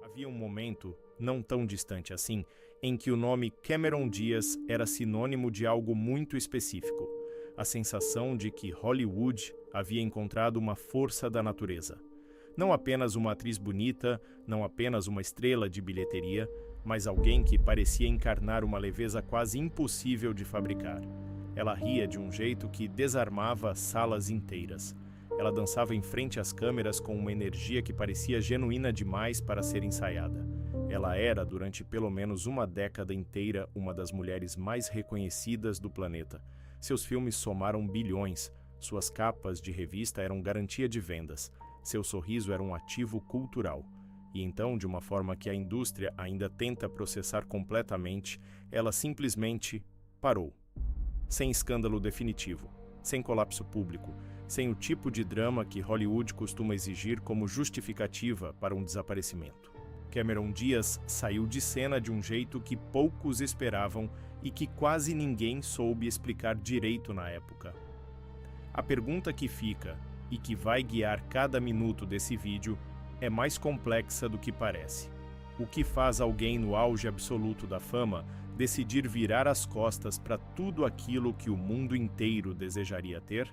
Havia um momento, não tão distante assim, em que o nome Cameron Diaz era sinônimo de algo muito específico, a sensação de que Hollywood havia encontrado uma força da natureza. Não apenas uma atriz bonita, não apenas uma estrela de bilheteria, mas alguém que parecia encarnar uma leveza quase impossível de fabricar. Ela ria de um jeito que desarmava salas inteiras. Ela dançava em frente às câmeras com uma energia que parecia genuína demais para ser ensaiada. Ela era, durante pelo menos uma década inteira, uma das mulheres mais reconhecidas do planeta. Seus filmes somaram bilhões, suas capas de revista eram garantia de vendas, seu sorriso era um ativo cultural. E então, de uma forma que a indústria ainda tenta processar completamente, ela simplesmente parou. Sem escândalo definitivo, sem colapso público, sem o tipo de drama que Hollywood costuma exigir como justificativa para um desaparecimento. Cameron Diaz saiu de cena de um jeito que poucos esperavam e que quase ninguém soube explicar direito na época. A pergunta que fica, e que vai guiar cada minuto desse vídeo, é mais complexa do que parece. O que faz alguém no auge absoluto da fama decidir virar as costas para tudo aquilo que o mundo inteiro desejaria ter?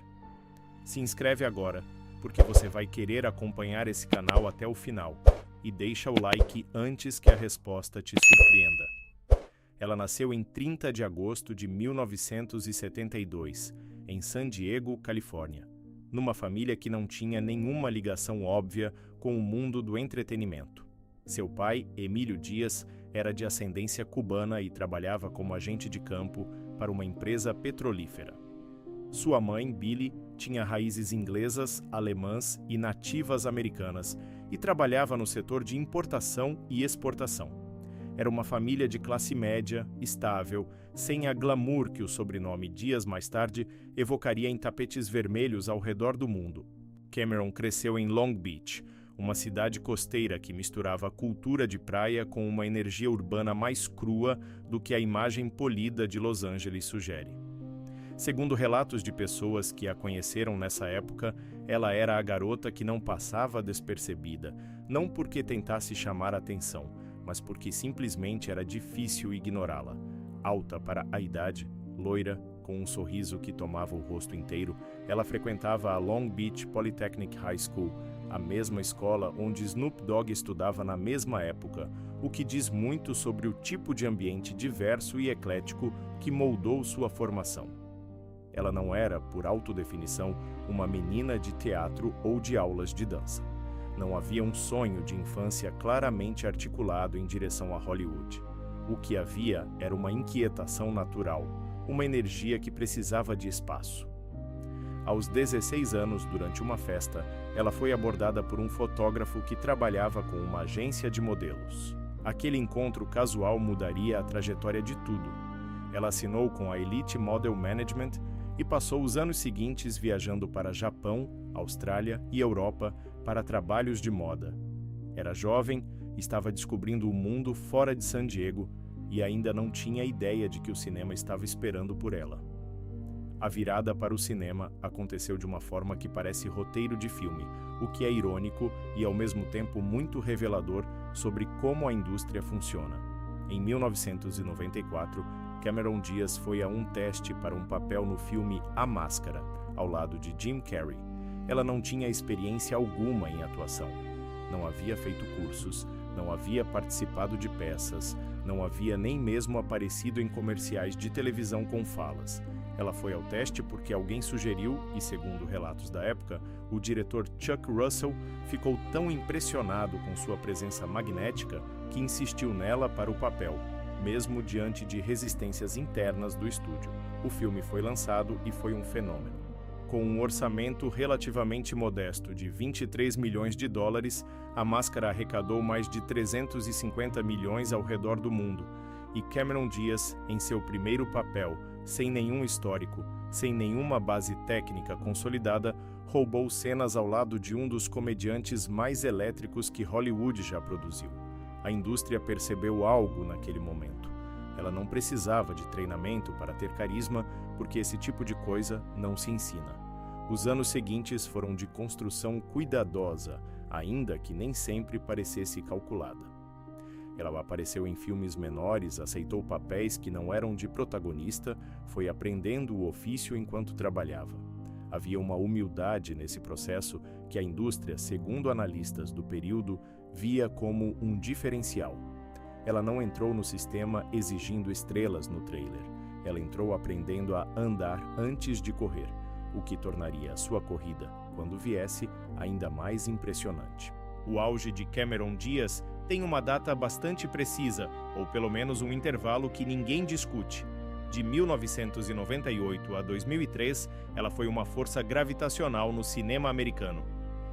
Se inscreve agora, porque você vai querer acompanhar esse canal até o final, e deixa o like antes que a resposta te surpreenda. Ela nasceu em 30 de agosto de 1972, em San Diego, Califórnia, numa família que não tinha nenhuma ligação óbvia com o mundo do entretenimento. Seu pai, Emílio Diaz, era de ascendência cubana e trabalhava como agente de campo para uma empresa petrolífera. Sua mãe, Billy, tinha raízes inglesas, alemãs e nativas americanas e trabalhava no setor de importação e exportação. Era uma família de classe média, estável, sem a glamour que o sobrenome Diaz mais tarde evocaria em tapetes vermelhos ao redor do mundo. Cameron cresceu em Long Beach, uma cidade costeira que misturava a cultura de praia com uma energia urbana mais crua do que a imagem polida de Los Angeles sugere. Segundo relatos de pessoas que a conheceram nessa época, ela era a garota que não passava despercebida, não porque tentasse chamar a atenção, mas porque simplesmente era difícil ignorá-la. Alta para a idade, loira, com um sorriso que tomava o rosto inteiro, ela frequentava a Long Beach Polytechnic High School, a mesma escola onde Snoop Dogg estudava na mesma época, o que diz muito sobre o tipo de ambiente diverso e eclético que moldou sua formação. Ela não era, por autodefinição, uma menina de teatro ou de aulas de dança. Não havia um sonho de infância claramente articulado em direção a Hollywood. O que havia era uma inquietação natural, uma energia que precisava de espaço. Aos 16 anos, durante uma festa, ela foi abordada por um fotógrafo que trabalhava com uma agência de modelos. Aquele encontro casual mudaria a trajetória de tudo. Ela assinou com a Elite Model Management e passou os anos seguintes viajando para Japão, Austrália e Europa para trabalhos de moda. Era jovem, estava descobrindo o mundo fora de San Diego e ainda não tinha ideia de que o cinema estava esperando por ela. A virada para o cinema aconteceu de uma forma que parece roteiro de filme, o que é irônico e ao mesmo tempo muito revelador sobre como a indústria funciona. Em 1994, Cameron Diaz foi a um teste para um papel no filme A Máscara, ao lado de Jim Carrey. Ela não tinha experiência alguma em atuação. Não havia feito cursos, não havia participado de peças, não havia nem mesmo aparecido em comerciais de televisão com falas. Ela foi ao teste porque alguém sugeriu, e segundo relatos da época, o diretor Chuck Russell ficou tão impressionado com sua presença magnética que insistiu nela para o papel, mesmo diante de resistências internas do estúdio. O filme foi lançado e foi um fenômeno. Com um orçamento relativamente modesto de 23 milhões de dólares, a Máscara arrecadou mais de 350 milhões ao redor do mundo, e Cameron Diaz, em seu primeiro papel, sem nenhum histórico, sem nenhuma base técnica consolidada, roubou cenas ao lado de um dos comediantes mais elétricos que Hollywood já produziu. A indústria percebeu algo naquele momento. Ela não precisava de treinamento para ter carisma, porque esse tipo de coisa não se ensina. Os anos seguintes foram de construção cuidadosa, ainda que nem sempre parecesse calculada. Ela apareceu em filmes menores, aceitou papéis que não eram de protagonista, foi aprendendo o ofício enquanto trabalhava. Havia uma humildade nesse processo que a indústria, segundo analistas do período, via como um diferencial. Ela não entrou no sistema exigindo estrelas no trailer. Ela entrou aprendendo a andar antes de correr, o que tornaria a sua corrida, quando viesse, ainda mais impressionante. O auge de Cameron Diaz tem uma data bastante precisa, ou pelo menos um intervalo que ninguém discute. De 1998 a 2003, ela foi uma força gravitacional no cinema americano.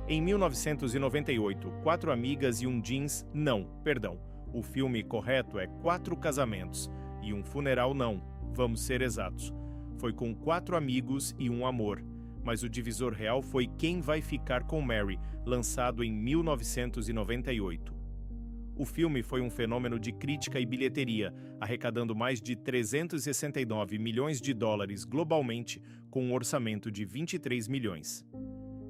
Em 1998, 4 amigas e um jeans, não, perdão. O filme correto é 4 casamentos, e um funeral não, vamos ser exatos. Foi com 4 amigos e um amor. Mas o divisor real foi Quem Vai Ficar com Mary, lançado em 1998. O filme foi um fenômeno de crítica e bilheteria, arrecadando mais de 369 milhões de dólares globalmente, com um orçamento de 23 milhões.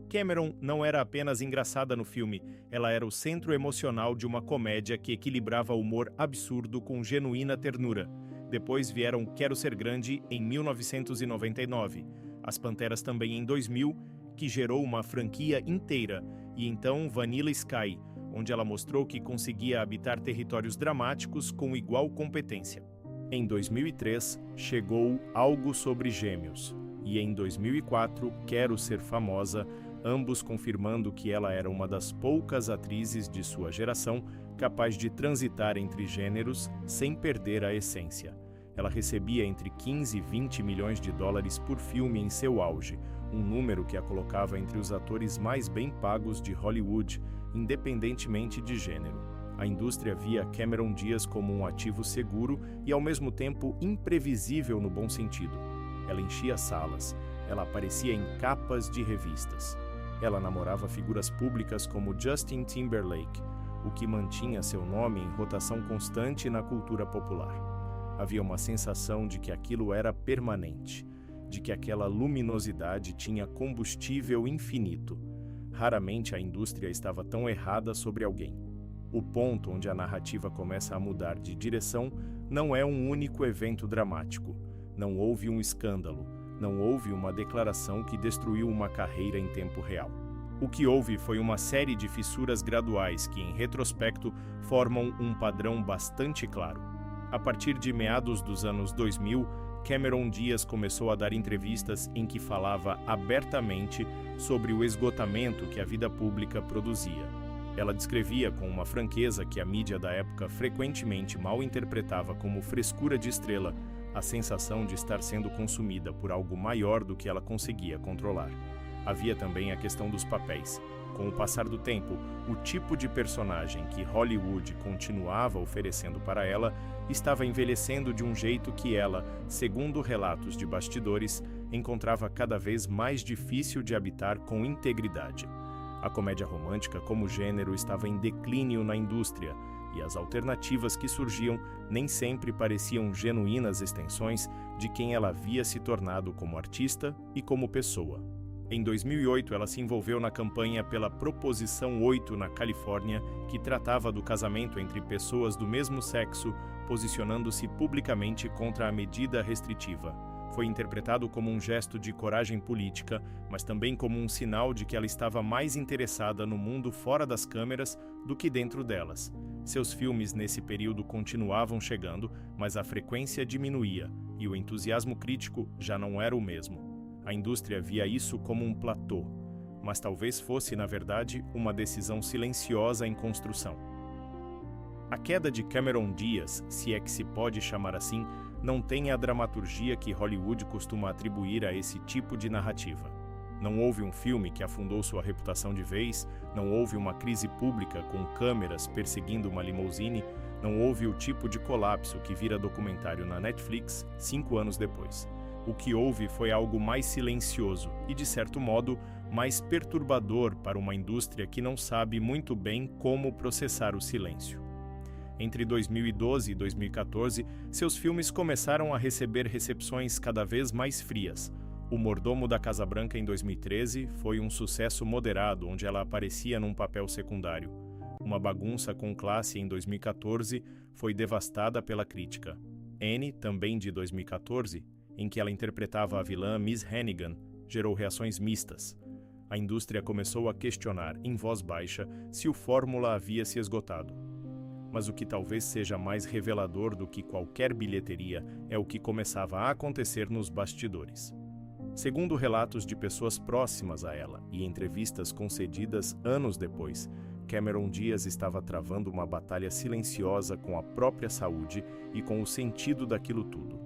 Cameron não era apenas engraçada no filme, ela era o centro emocional de uma comédia que equilibrava humor absurdo com genuína ternura. Depois vieram Quero Ser Grande, em 1999, As Panteras também em 2000, que gerou uma franquia inteira, e então Vanilla Sky, onde ela mostrou que conseguia habitar territórios dramáticos com igual competência. Em 2003, chegou Algo sobre Gêmeos, e em 2004, Quero Ser Famosa, ambos confirmando que ela era uma das poucas atrizes de sua geração capaz de transitar entre gêneros sem perder a essência. Ela recebia entre 15 e 20 milhões de dólares por filme em seu auge, um número que a colocava entre os atores mais bem pagos de Hollywood, independentemente de gênero. A indústria via Cameron Diaz como um ativo seguro e, ao mesmo tempo, imprevisível no bom sentido. Ela enchia salas, ela aparecia em capas de revistas. Ela namorava figuras públicas como Justin Timberlake, o que mantinha seu nome em rotação constante na cultura popular. Havia uma sensação de que aquilo era permanente, de que aquela luminosidade tinha combustível infinito. Raramente a indústria estava tão errada sobre alguém. O ponto onde a narrativa começa a mudar de direção não é um único evento dramático. Não houve um escândalo, não houve uma declaração que destruiu uma carreira em tempo real. O que houve foi uma série de fissuras graduais que, em retrospecto, formam um padrão bastante claro. A partir de meados dos anos 2000, Cameron Diaz começou a dar entrevistas em que falava abertamente sobre o esgotamento que a vida pública produzia. Ela descrevia com uma franqueza que a mídia da época frequentemente mal interpretava como frescura de estrela, a sensação de estar sendo consumida por algo maior do que ela conseguia controlar. Havia também a questão dos papéis. Com o passar do tempo, o tipo de personagem que Hollywood continuava oferecendo para ela estava envelhecendo de um jeito que ela, segundo relatos de bastidores, encontrava cada vez mais difícil de habitar com integridade. A comédia romântica como gênero estava em declínio na indústria, e as alternativas que surgiam nem sempre pareciam genuínas extensões de quem ela havia se tornado como artista e como pessoa. Em 2008, ela se envolveu na campanha pela Proposição 8 na Califórnia, que tratava do casamento entre pessoas do mesmo sexo, posicionando-se publicamente contra a medida restritiva. Foi interpretado como um gesto de coragem política, mas também como um sinal de que ela estava mais interessada no mundo fora das câmeras do que dentro delas. Seus filmes nesse período continuavam chegando, mas a frequência diminuía, e o entusiasmo crítico já não era o mesmo. A indústria via isso como um platô, mas talvez fosse, na verdade, uma decisão silenciosa em construção. A queda de Cameron Diaz, se é que se pode chamar assim, não tem a dramaturgia que Hollywood costuma atribuir a esse tipo de narrativa. Não houve um filme que afundou sua reputação de vez, não houve uma crise pública com câmeras perseguindo uma limousine, não houve o tipo de colapso que vira documentário na Netflix 5 anos depois. O que houve foi algo mais silencioso e, de certo modo, mais perturbador para uma indústria que não sabe muito bem como processar o silêncio. Entre 2012 e 2014, seus filmes começaram a receber recepções cada vez mais frias. O Mordomo da Casa Branca, em 2013, foi um sucesso moderado, onde ela aparecia num papel secundário. Uma Bagunça com Classe, em 2014, foi devastada pela crítica. Annie, também de 2014, em que ela interpretava a vilã Miss Hannigan, gerou reações mistas. A indústria começou a questionar, em voz baixa, se o fórmula havia se esgotado. Mas o que talvez seja mais revelador do que qualquer bilheteria é o que começava a acontecer nos bastidores. Segundo relatos de pessoas próximas a ela e entrevistas concedidas anos depois, Cameron Diaz estava travando uma batalha silenciosa com a própria saúde e com o sentido daquilo tudo.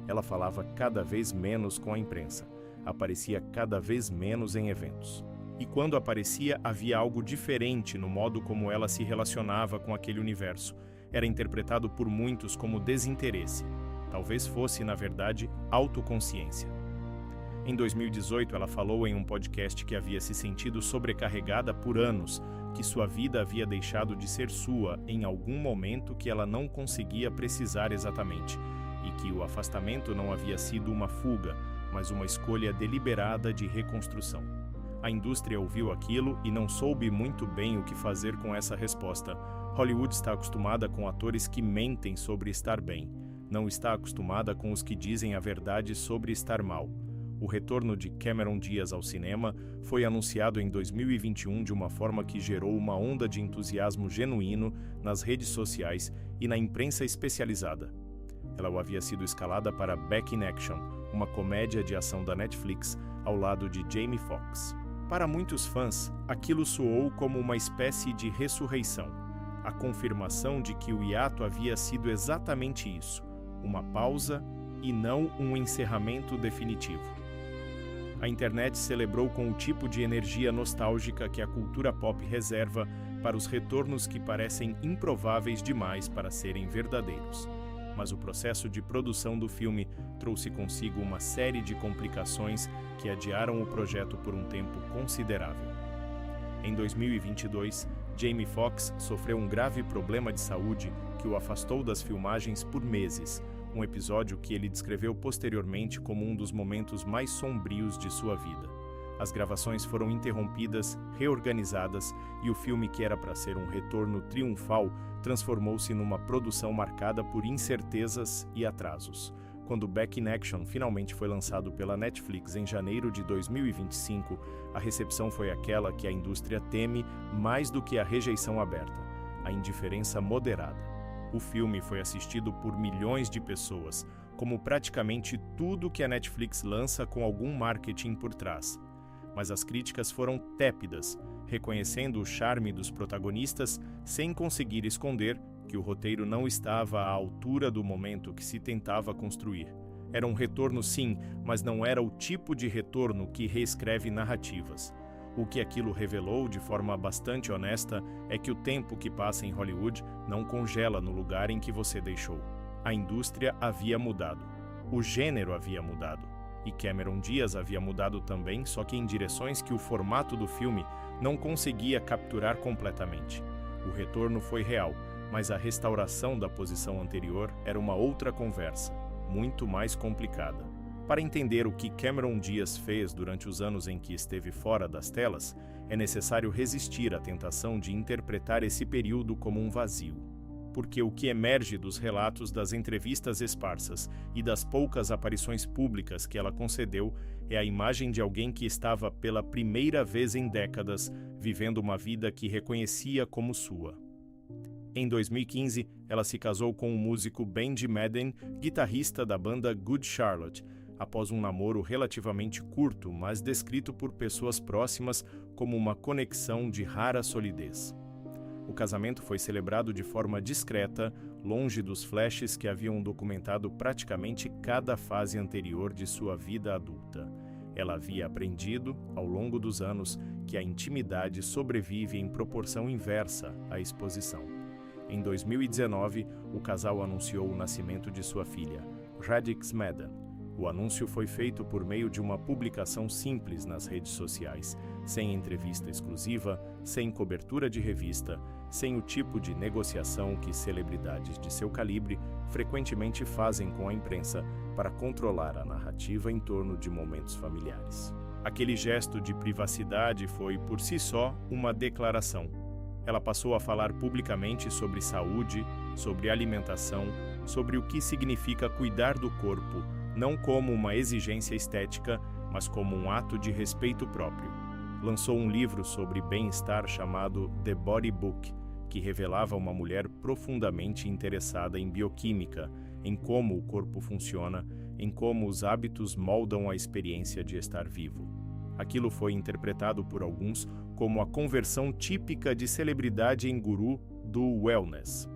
Ela falava cada vez menos com a imprensa, aparecia cada vez menos em eventos. E quando aparecia, havia algo diferente no modo como ela se relacionava com aquele universo. Era interpretado por muitos como desinteresse. Talvez fosse, na verdade, autoconsciência. Em 2018, ela falou em um podcast que havia se sentido sobrecarregada por anos, que sua vida havia deixado de ser sua em algum momento que ela não conseguia precisar exatamente, e que o afastamento não havia sido uma fuga, mas uma escolha deliberada de reconstrução. A indústria ouviu aquilo e não soube muito bem o que fazer com essa resposta. Hollywood está acostumada com atores que mentem sobre estar bem, não está acostumada com os que dizem a verdade sobre estar mal. O retorno de Cameron Diaz ao cinema foi anunciado em 2021 de uma forma que gerou uma onda de entusiasmo genuíno nas redes sociais e na imprensa especializada. Ela havia sido escalada para Back in Action, uma comédia de ação da Netflix, ao lado de Jamie Foxx. Para muitos fãs, aquilo soou como uma espécie de ressurreição, a confirmação de que o hiato havia sido exatamente isso, uma pausa e não um encerramento definitivo. A internet celebrou com o tipo de energia nostálgica que a cultura pop reserva para os retornos que parecem improváveis demais para serem verdadeiros. Mas o processo de produção do filme trouxe consigo uma série de complicações que adiaram o projeto por um tempo considerável. Em 2022, Jamie Foxx sofreu um grave problema de saúde que o afastou das filmagens por meses, um episódio que ele descreveu posteriormente como um dos momentos mais sombrios de sua vida. As gravações foram interrompidas, reorganizadas, e o filme, que era para ser um retorno triunfal, transformou-se numa produção marcada por incertezas e atrasos. Quando Back in Action finalmente foi lançado pela Netflix em janeiro de 2025, a recepção foi aquela que a indústria teme mais do que a rejeição aberta, a indiferença moderada. O filme foi assistido por milhões de pessoas, como praticamente tudo que a Netflix lança com algum marketing por trás. Mas as críticas foram tépidas, reconhecendo o charme dos protagonistas sem conseguir esconder que o roteiro não estava à altura do momento que se tentava construir. Era um retorno, sim, mas não era o tipo de retorno que reescreve narrativas. O que aquilo revelou de forma bastante honesta é que o tempo que passa em Hollywood não congela no lugar em que você deixou. A indústria havia mudado. O gênero havia mudado. E Cameron Diaz havia mudado também, só que em direções que o formato do filme não conseguia capturar completamente. O retorno foi real, mas a restauração da posição anterior era uma outra conversa, muito mais complicada. Para entender o que Cameron Diaz fez durante os anos em que esteve fora das telas, é necessário resistir à tentação de interpretar esse período como um vazio. Porque o que emerge dos relatos das entrevistas esparsas e das poucas aparições públicas que ela concedeu é a imagem de alguém que estava pela primeira vez em décadas vivendo uma vida que reconhecia como sua. Em 2015, ela se casou com o músico Benji Madden, guitarrista da banda Good Charlotte, após um namoro relativamente curto, mas descrito por pessoas próximas como uma conexão de rara solidez. O casamento foi celebrado de forma discreta, longe dos flashes que haviam documentado praticamente cada fase anterior de sua vida adulta. Ela havia aprendido, ao longo dos anos, que a intimidade sobrevive em proporção inversa à exposição. Em 2019, o casal anunciou o nascimento de sua filha, Radix Madden. O anúncio foi feito por meio de uma publicação simples nas redes sociais, sem entrevista exclusiva, sem cobertura de revista, sem o tipo de negociação que celebridades de seu calibre frequentemente fazem com a imprensa para controlar a narrativa em torno de momentos familiares. Aquele gesto de privacidade foi, por si só, uma declaração. Ela passou a falar publicamente sobre saúde, sobre alimentação, sobre o que significa cuidar do corpo, não como uma exigência estética, mas como um ato de respeito próprio. Lançou um livro sobre bem-estar chamado The Body Book, que revelava uma mulher profundamente interessada em bioquímica, em como o corpo funciona, em como os hábitos moldam a experiência de estar vivo. Aquilo foi interpretado por alguns como a conversão típica de celebridade em guru do wellness.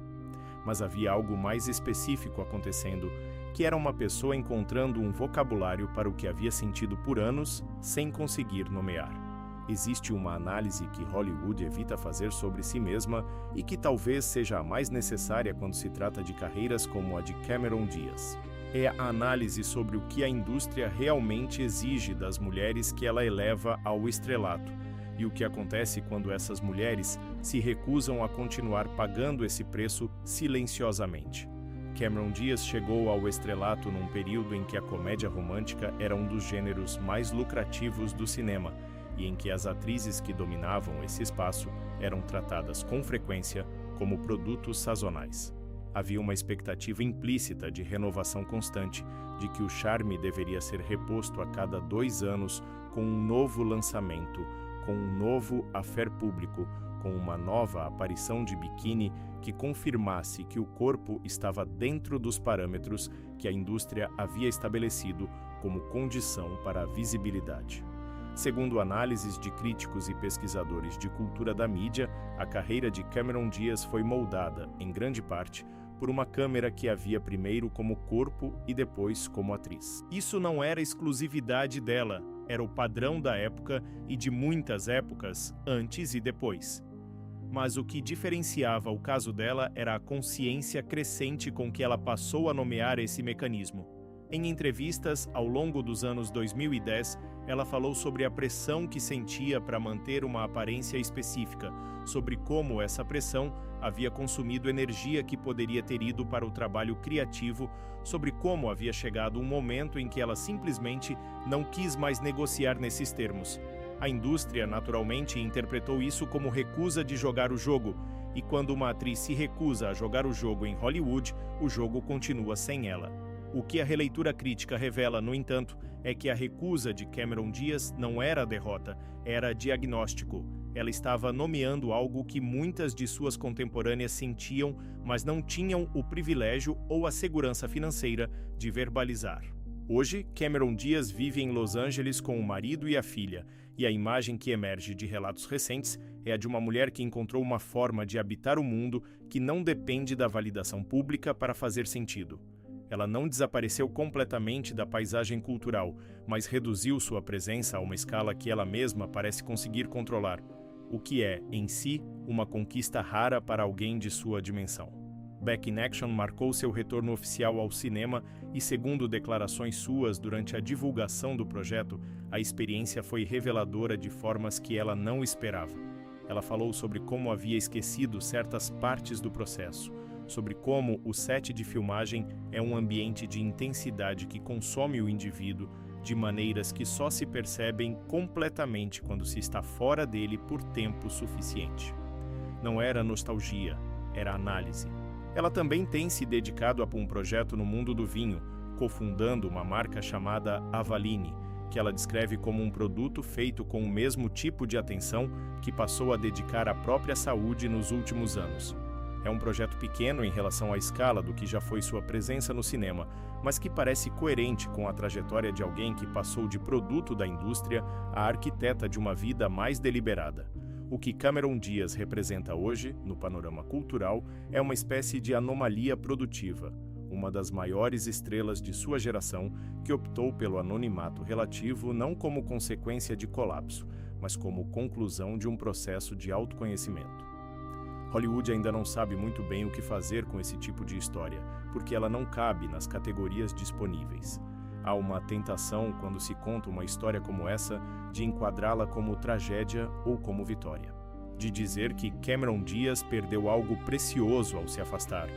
Mas havia algo mais específico acontecendo, que era uma pessoa encontrando um vocabulário para o que havia sentido por anos sem conseguir nomear. Existe uma análise que Hollywood evita fazer sobre si mesma e que talvez seja a mais necessária quando se trata de carreiras como a de Cameron Diaz. É a análise sobre o que a indústria realmente exige das mulheres que ela eleva ao estrelato e o que acontece quando essas mulheres se recusam a continuar pagando esse preço silenciosamente. Cameron Diaz chegou ao estrelato num período em que a comédia romântica era um dos gêneros mais lucrativos do cinema e em que as atrizes que dominavam esse espaço eram tratadas com frequência como produtos sazonais. Havia uma expectativa implícita de renovação constante, de que o charme deveria ser reposto a cada 2 anos com um novo lançamento, com um novo affair público, com uma nova aparição de biquíni que confirmasse que o corpo estava dentro dos parâmetros que a indústria havia estabelecido como condição para a visibilidade. Segundo análises de críticos e pesquisadores de cultura da mídia, a carreira de Cameron Diaz foi moldada, em grande parte, por uma câmera que a via primeiro como corpo e depois como atriz. Isso não era exclusividade dela, era o padrão da época e de muitas épocas, antes e depois. Mas o que diferenciava o caso dela era a consciência crescente com que ela passou a nomear esse mecanismo. Em entrevistas ao longo dos anos 2010, ela falou sobre a pressão que sentia para manter uma aparência específica, sobre como essa pressão havia consumido energia que poderia ter ido para o trabalho criativo, sobre como havia chegado um momento em que ela simplesmente não quis mais negociar nesses termos. A indústria, naturalmente, interpretou isso como recusa de jogar o jogo, e quando uma atriz se recusa a jogar o jogo em Hollywood, o jogo continua sem ela. O que a releitura crítica revela, no entanto, é que a recusa de Cameron Diaz não era derrota, era diagnóstico. Ela estava nomeando algo que muitas de suas contemporâneas sentiam, mas não tinham o privilégio ou a segurança financeira de verbalizar. Hoje, Cameron Diaz vive em Los Angeles com o marido e a filha, e a imagem que emerge de relatos recentes é a de uma mulher que encontrou uma forma de habitar o mundo que não depende da validação pública para fazer sentido. Ela não desapareceu completamente da paisagem cultural, mas reduziu sua presença a uma escala que ela mesma parece conseguir controlar, o que é, em si, uma conquista rara para alguém de sua dimensão. Back in Action marcou seu retorno oficial ao cinema e, segundo declarações suas durante a divulgação do projeto, a experiência foi reveladora de formas que ela não esperava. Ela falou sobre como havia esquecido certas partes do processo, sobre como o set de filmagem é um ambiente de intensidade que consome o indivíduo de maneiras que só se percebem completamente quando se está fora dele por tempo suficiente. Não era nostalgia, era análise. Ela também tem se dedicado a um projeto no mundo do vinho, cofundando uma marca chamada Avaline, que ela descreve como um produto feito com o mesmo tipo de atenção que passou a dedicar à própria saúde nos últimos anos. É um projeto pequeno em relação à escala do que já foi sua presença no cinema, mas que parece coerente com a trajetória de alguém que passou de produto da indústria a arquiteta de uma vida mais deliberada. O que Cameron Diaz representa hoje, no panorama cultural, é uma espécie de anomalia produtiva, uma das maiores estrelas de sua geração que optou pelo anonimato relativo não como consequência de colapso, mas como conclusão de um processo de autoconhecimento. Hollywood ainda não sabe muito bem o que fazer com esse tipo de história, porque ela não cabe nas categorias disponíveis. Há uma tentação, quando se conta uma história como essa, de enquadrá-la como tragédia ou como vitória. De dizer que Cameron Diaz perdeu algo precioso ao se afastar,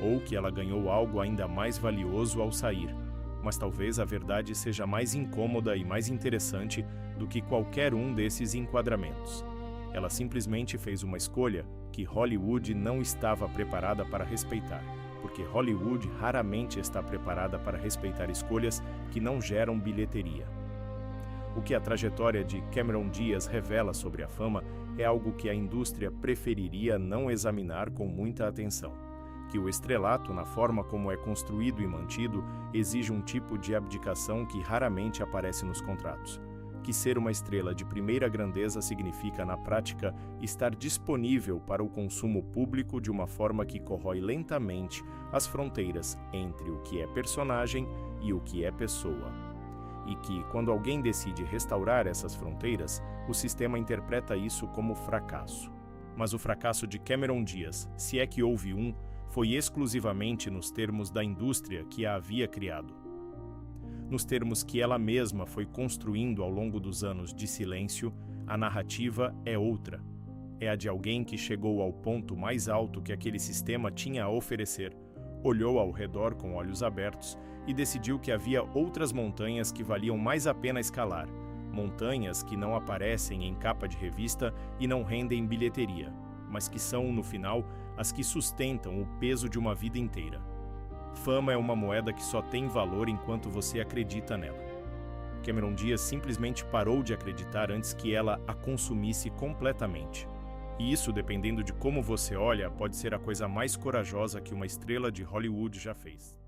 ou que ela ganhou algo ainda mais valioso ao sair. Mas talvez a verdade seja mais incômoda e mais interessante do que qualquer um desses enquadramentos. Ela simplesmente fez uma escolha que Hollywood não estava preparada para respeitar, porque Hollywood raramente está preparada para respeitar escolhas que não geram bilheteria. O que a trajetória de Cameron Diaz revela sobre a fama é algo que a indústria preferiria não examinar com muita atenção. Que o estrelato, na forma como é construído e mantido, exige um tipo de abdicação que raramente aparece nos contratos. Que ser uma estrela de primeira grandeza significa, na prática, estar disponível para o consumo público de uma forma que corrói lentamente as fronteiras entre o que é personagem e o que é pessoa. E que, quando alguém decide restaurar essas fronteiras, o sistema interpreta isso como fracasso. Mas o fracasso de Cameron Diaz, se é que houve um, foi exclusivamente nos termos da indústria que a havia criado. Nos termos que ela mesma foi construindo ao longo dos anos de silêncio, a narrativa é outra. É a de alguém que chegou ao ponto mais alto que aquele sistema tinha a oferecer, olhou ao redor com olhos abertos e decidiu que havia outras montanhas que valiam mais a pena escalar, montanhas que não aparecem em capa de revista e não rendem bilheteria, mas que são, no final, as que sustentam o peso de uma vida inteira. Fama é uma moeda que só tem valor enquanto você acredita nela. Cameron Diaz simplesmente parou de acreditar antes que ela a consumisse completamente. E isso, dependendo de como você olha, pode ser a coisa mais corajosa que uma estrela de Hollywood já fez.